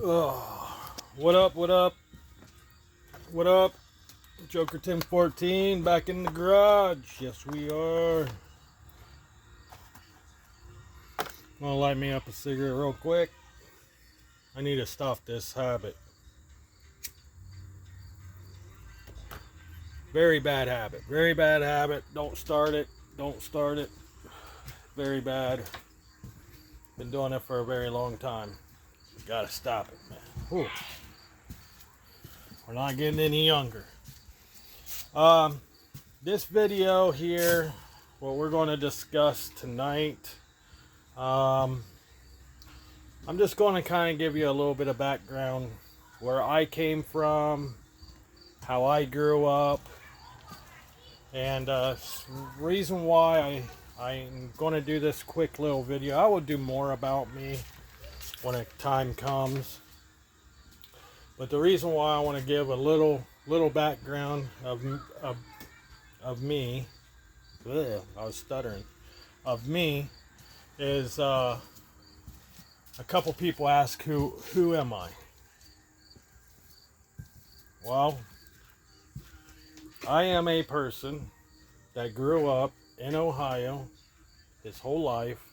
Oh, what up? What up? What up? Joker Tim 14 back in the garage. Yes, we are. Gonna light me up a cigarette real quick. I need to stop this habit. Very bad habit. Very bad habit. Don't start it. Don't start it. Very bad. Been doing it for a very long time. Gotta stop it, man. Whew. We're not getting any younger. This video here, what we're going to discuss tonight, I'm just going to kind of give you a little bit of background where I came from, how I grew up, and reason why I'm going to do this quick little video. I will do more about me when a time comes, but the reason why I want to give a little background of me, ugh, I was stuttering, of me, is a couple people ask who am I? Well, I am a person that grew up in Ohio his whole life,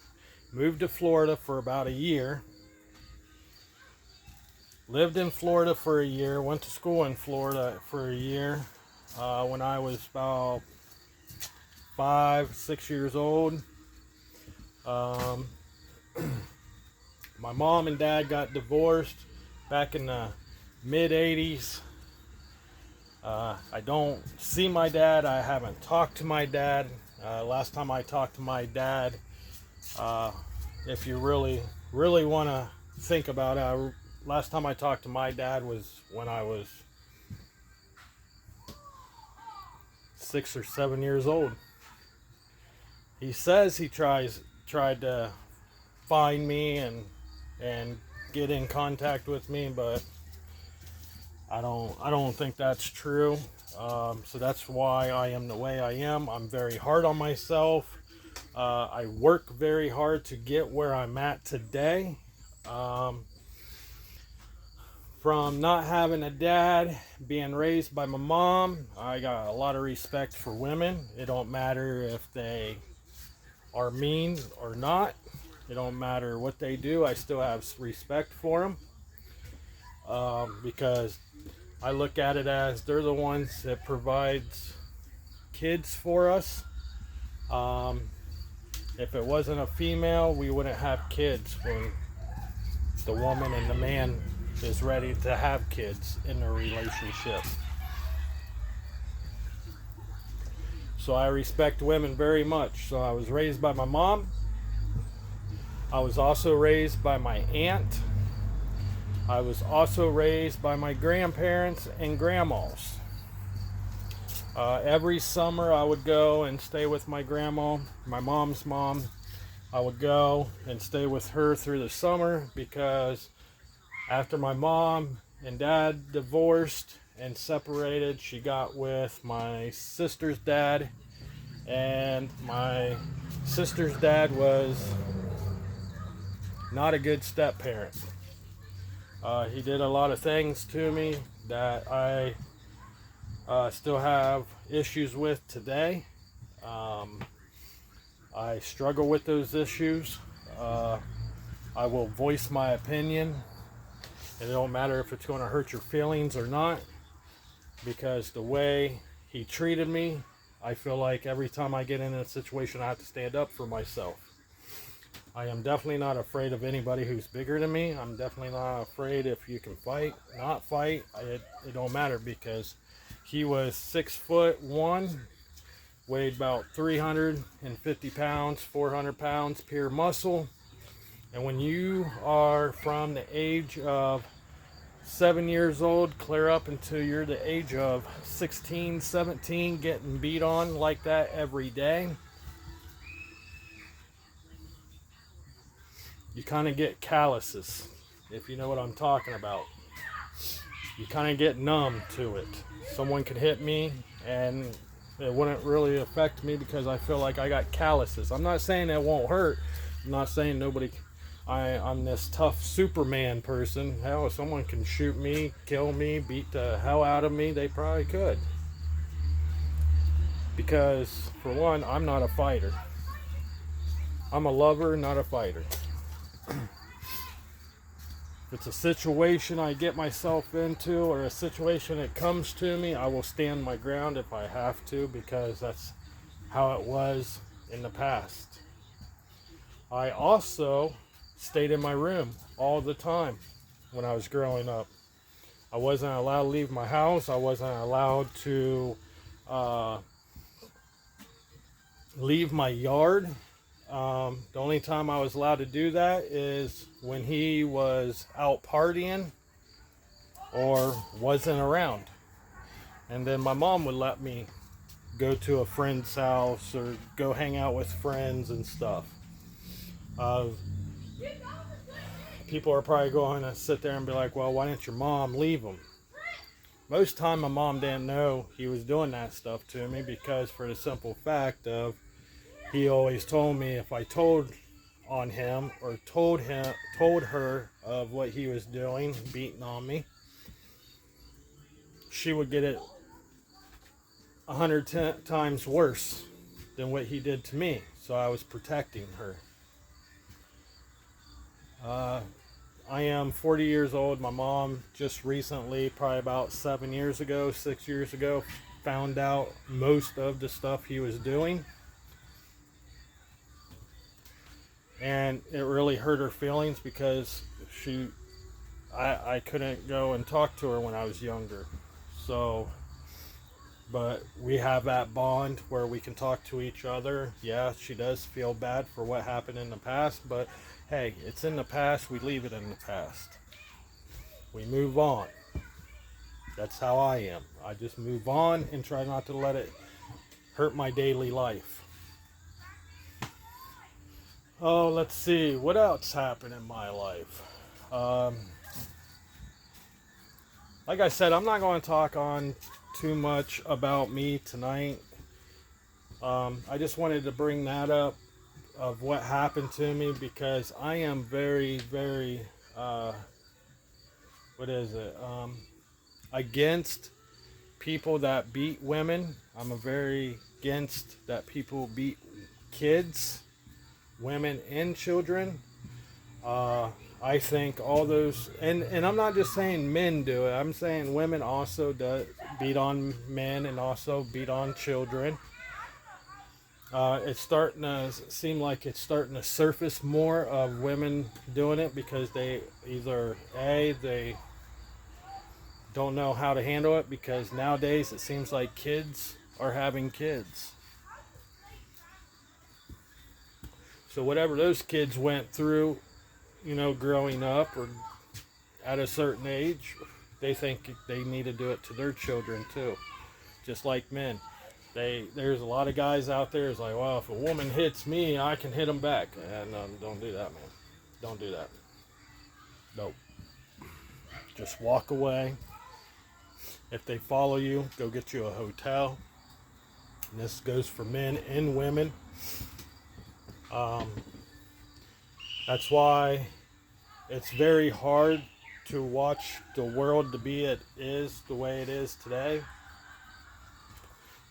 moved to Florida for about a year, lived in Florida for a year, went to school in Florida for a year when I was about 5-6 years old. My mom and dad got divorced back in the mid 80s. I don't see my dad. I haven't talked to my dad. Last time I talked to my dad, if you really want to think about it, last time I talked to my dad was when I was 6 or 7 years old. He says he tried to find me and get in contact with me, but I don't think that's true. So that's why I am the way I am. I'm very hard on myself. I work very hard to get where I'm at today. From not having a dad, being raised by my mom, I got a lot of respect for women. It don't matter if they are mean or not. It don't matter what they do. I still have respect for them because I look at it as they're the ones that provides kids for us. If it wasn't a female, we wouldn't have kids when the woman and the man is ready to have kids in a relationship. So I respect women very much. So I was raised by my mom. I was also raised by my aunt. I was also raised by my grandparents and grandmas. Every summer I would go and stay with my grandma, my mom's mom. I would go and stay with her through the summer because after my mom and dad divorced and separated, she got with my sister's dad, and my sister's dad was not a good step parent. He did a lot of things to me that I still have issues with today. I struggle with those issues. I will voice my opinion. And it don't matter if it's going to hurt your feelings or not, because the way he treated me, I feel like every time I get in a situation, I have to stand up for myself. I am definitely not afraid of anybody who's bigger than me. I'm definitely not afraid if you can fight, not fight. It don't matter, because he was 6'1", weighed about 350 pounds, 400 pounds pure muscle. And when you are from the age of 7 years old, clear up until you're the age of 16, 17, getting beat on like that every day, you kind of get calluses, if you know what I'm talking about. You kind of get numb to it. Someone could hit me and it wouldn't really affect me because I feel like I got calluses. I'm not saying it won't hurt. I'm not saying nobody I'm this tough Superman person. Hell, if someone can shoot me, kill me, beat the hell out of me, they probably could. Because, for one, I'm not a fighter. I'm a lover, not a fighter. If it's a situation I get myself into or a situation that comes to me, I will stand my ground if I have to, because that's how it was in the past. I also stayed in my room all the time when I was growing up. I wasn't allowed to leave my house. I wasn't allowed to leave my yard. The only time I was allowed to do that is when he was out partying or wasn't around. And then my mom would let me go to a friend's house or go hang out with friends and stuff. People are probably going to sit there and be like, well, why didn't your mom leave him? Most time my mom didn't know he was doing that stuff to me, because for the simple fact of he always told me if I told on him or told her of what he was doing, beating on me, she would get it 100 times worse than what he did to me. So I was protecting her. I am 40 years old. My mom just recently, probably about 6 years ago, found out most of the stuff he was doing. And it really hurt her feelings, because I couldn't go and talk to her when I was younger. So, but we have that bond where we can talk to each other. Yeah, she does feel bad for what happened in the past, but hey, it's in the past. We leave it in the past. We move on. That's how I am. I just move on and try not to let it hurt my daily life. Oh, let's see. What else happened in my life? Like I said, I'm not going to talk on too much about me tonight. I just wanted to bring that up of what happened to me, because I am very, very, against people that beat women. I'm very against that people beat kids, women and children. I think all those, and I'm not just saying men do it, I'm saying women also do beat on men and also beat on children. It's starting to seem like it's starting to surface more of women doing it, because they either they don't know how to handle it, because nowadays it seems like kids are having kids. So whatever those kids went through, growing up or at a certain age, they think they need to do it to their children too. Just like men. There's a lot of guys out there who's like, well, if a woman hits me, I can hit them back. And don't do that, man. Don't do that. Nope. Just walk away. If they follow you, go get you a hotel. And this goes for men and women. That's why it's very hard to watch the world to be it is the way it is today.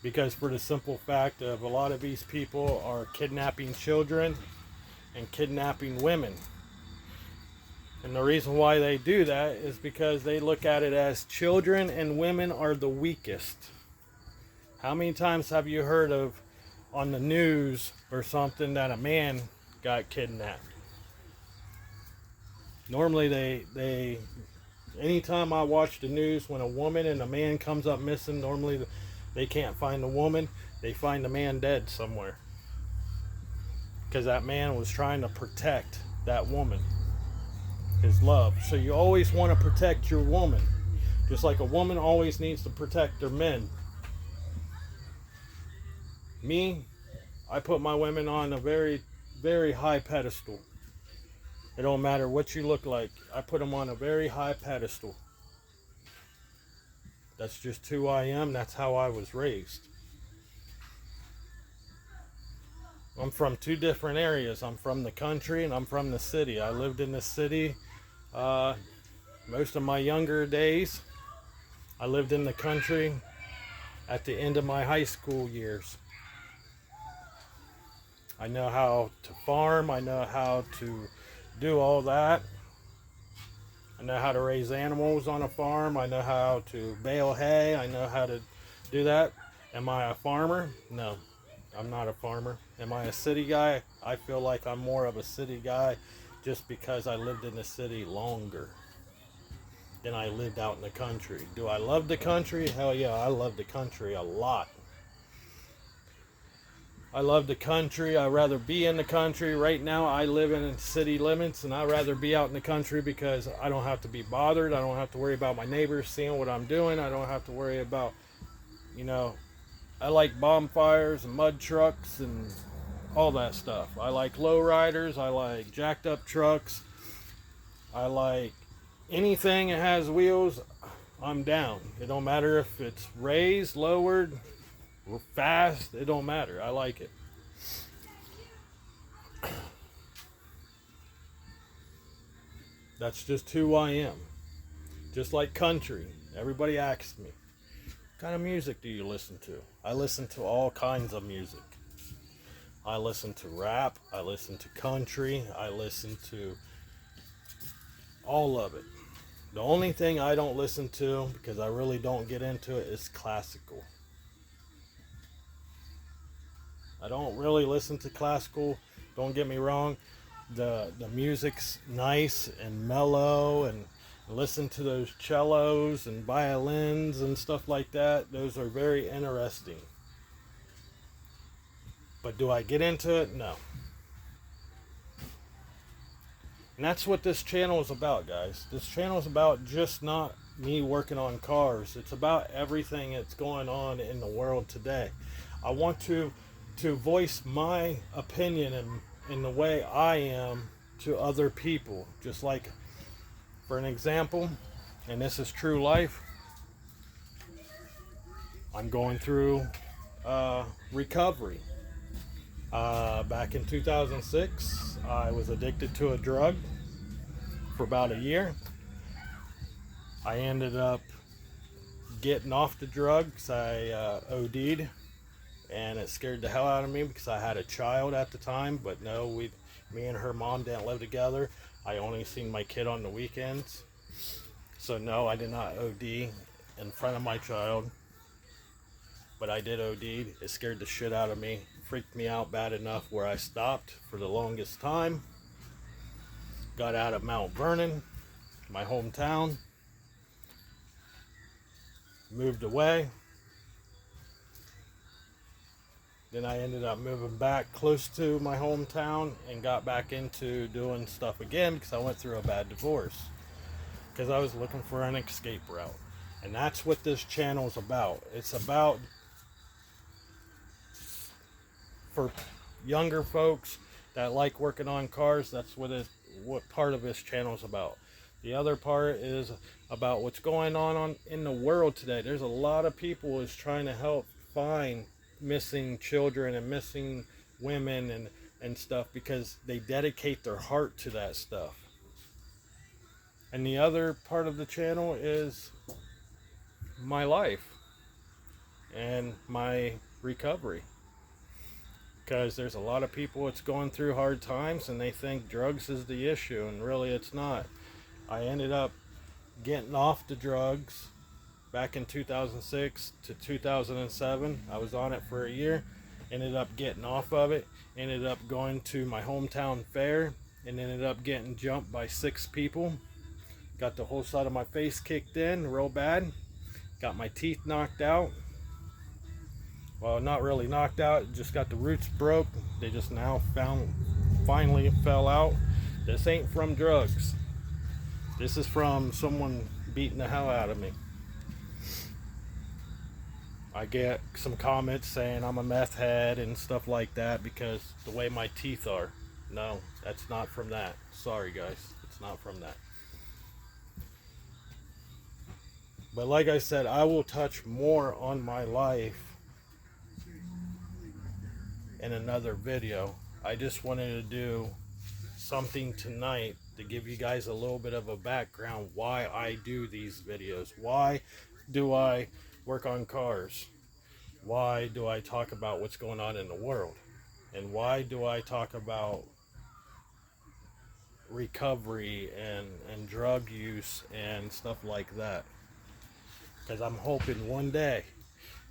Because for the simple fact of a lot of these people are kidnapping children and kidnapping women. And the reason why they do that is because they look at it as children and women are the weakest. How many times have you heard of on the news or something that a man got kidnapped? Normally they anytime I watch the news, when a woman and a man comes up missing, normally they can't find the woman, they find the man dead somewhere. Because that man was trying to protect that woman, his love. So you always want to protect your woman. Just like a woman always needs to protect their men. Me, I put my women on a very, very high pedestal. It don't matter what you look like. I put them on a very high pedestal. That's just who I am. That's how I was raised. I'm from two different areas. I'm from the country and I'm from the city. I lived in the city most of my younger days. I lived in the country at the end of my high school years. I know how to farm. I know how to do all that. I know how to raise animals on a farm. I know how to bale hay. I know how to do that. Am I a farmer? No, I'm not a farmer. Am I a city guy? I feel like I'm more of a city guy just because I lived in the city longer than I lived out in the country. Do I love the country? Hell yeah, I love the country a lot. I love the country. I'd rather be in the country. Right now, I live in city limits, and I'd rather be out in the country because I don't have to be bothered. I don't have to worry about my neighbors seeing what I'm doing. I don't have to worry about, I like bonfires and mud trucks and all that stuff. I like lowriders. I like jacked up trucks. I like anything that has wheels. I'm down. It don't matter if it's raised, lowered, fast. It don't matter. I like it. That's just who I am. Just like country. Everybody asks me, what kind of music do you listen to? I listen to all kinds of music. I listen to rap. I listen to country. I listen to all of it. The only thing I don't listen to, because I really don't get into it, is classical. I don't really listen to classical. Don't get me wrong. The music's nice and mellow, and listen to those cellos and violins and stuff like that. Those are very interesting. But do I get into it? No. And that's what this channel is about, guys. This channel is about just not me working on cars. It's about everything that's going on in the world today. I want to voice my opinion in the way I am to other people. Just like, for an example, and this is true life, I'm going through recovery. Back in 2006, I was addicted to a drug for about a year. I ended up getting off the drugs. I OD'd, and it scared the hell out of me because I had a child at the time. But no, me and her mom didn't live together. I only seen my kid on the weekends. So no, I did not OD in front of my child. But I did OD. It scared the shit out of me. Freaked me out bad enough where I stopped for the longest time. Got out of Mount Vernon, my hometown. Moved away. Then I ended up moving back close to my hometown and got back into doing stuff again because I went through a bad divorce. Because I was looking for an escape route. And that's what this channel is about. It's about, for younger folks that like working on cars, that's what part of this channel is about. The other part is about what's going on in the world today. There's a lot of people is trying to help find missing children and missing women and stuff because they dedicate their heart to that stuff. And the other part of the channel is my life and my recovery. Because there's a lot of people that's going through hard times and they think drugs is the issue, and really it's not. I ended up getting off the drugs back in 2006 to 2007. I was on it for a year, ended up getting off of it, ended up going to my hometown fair, and ended up getting jumped by 6 people. Got the whole side of my face kicked in real bad. Got my teeth knocked out. Well, not really knocked out, just got the roots broke. They just now finally fell out. This ain't from drugs. This is from someone beating the hell out of me. I get some comments saying I'm a meth head and stuff like that because the way my teeth are. No, that's not from that. Sorry guys, it's not from that. But like I said, I will touch more on my life in another video. I just wanted to do something tonight to give you guys a little bit of a background why I do these videos. Why do I work on cars? Why do I talk about what's going on in the world? And why do I talk about recovery and drug use and stuff like that? Because I'm hoping one day,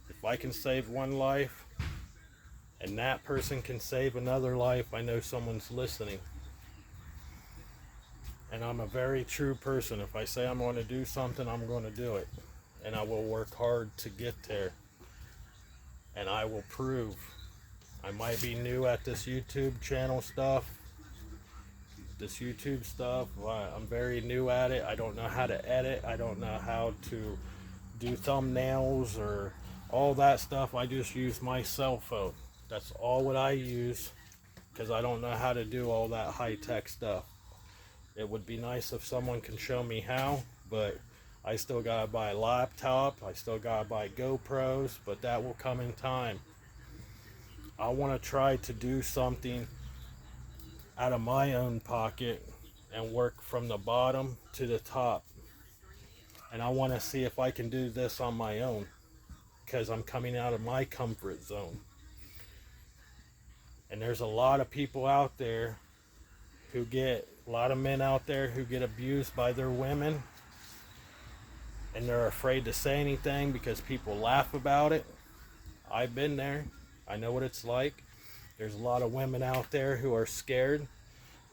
if I can save one life and that person can save another life, I know someone's listening. And I'm a very true person. If I say I'm going to do something, I'm going to do it. And I will work hard to get there. And I will prove. I might be new at this YouTube channel stuff. This YouTube stuff, I'm very new at it. I don't know how to edit. I don't know how to do thumbnails or all that stuff. I just use my cell phone. That's all what I use, because I don't know how to do all that high-tech stuff. It would be nice if someone can show me how, but I still gotta buy a laptop. I still gotta buy GoPros, but that will come in time. I want to try to do something out of my own pocket and work from the bottom to the top. And I want to see if I can do this on my own, because I'm coming out of my comfort zone. And there's a lot of people out there who get, a lot of men out there who get abused by their women, and they're afraid to say anything because people laugh about it. I've been there. I know what it's like. There's a lot of women out there who are scared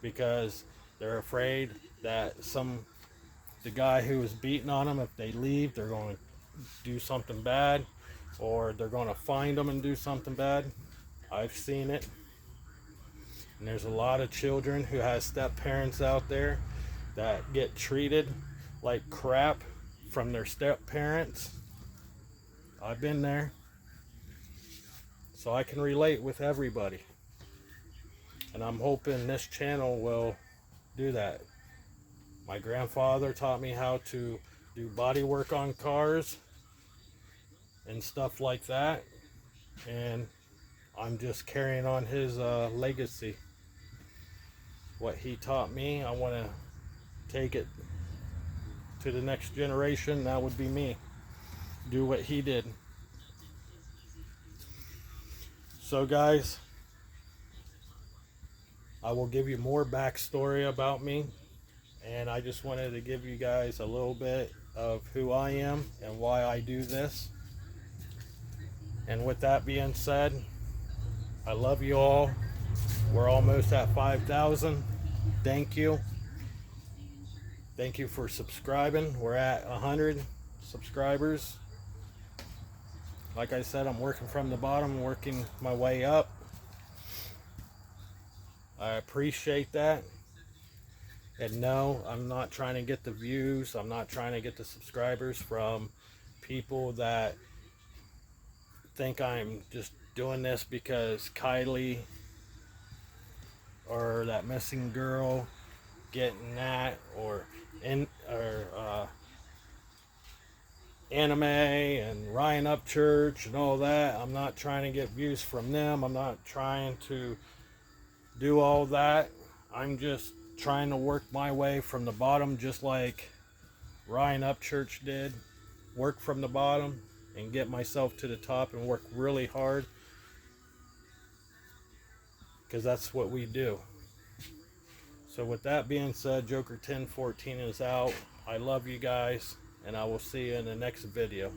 because they're afraid that the guy who was beating on them, if they leave, they're going to do something bad, or they're going to find them and do something bad. I've seen it. And there's a lot of children who have step parents out there that get treated like crap from their step parents. I've been there. So I can relate with everybody. And I'm hoping this channel will do that. My grandfather taught me how to do body work on cars and stuff like that. And I'm just carrying on his legacy. What he taught me, I want to take it to the next generation. That would be me. Do what he did. So guys, I will give you more backstory about me, and I just wanted to give you guys a little bit of who I am and why I do this. And with that being said, I love you all. We're almost at 5,000. Thank you. Thank you for subscribing. We're at 100 subscribers. Like I said, I'm working from the bottom, working my way up. I appreciate that. And no, I'm not trying to get the views. I'm not trying to get the subscribers from people that think I'm just doing this because Kylie or that missing girl getting that, or Anime and Ryan Upchurch and all that. I'm not trying to get views from them. I'm not trying to do all that. I'm just trying to work my way from the bottom, just like Ryan Upchurch did. Work from the bottom and get myself to the top and work really hard, because that's what we do. So with that being said, Joker 1014 is out. I love you guys, and I will see you in the next video.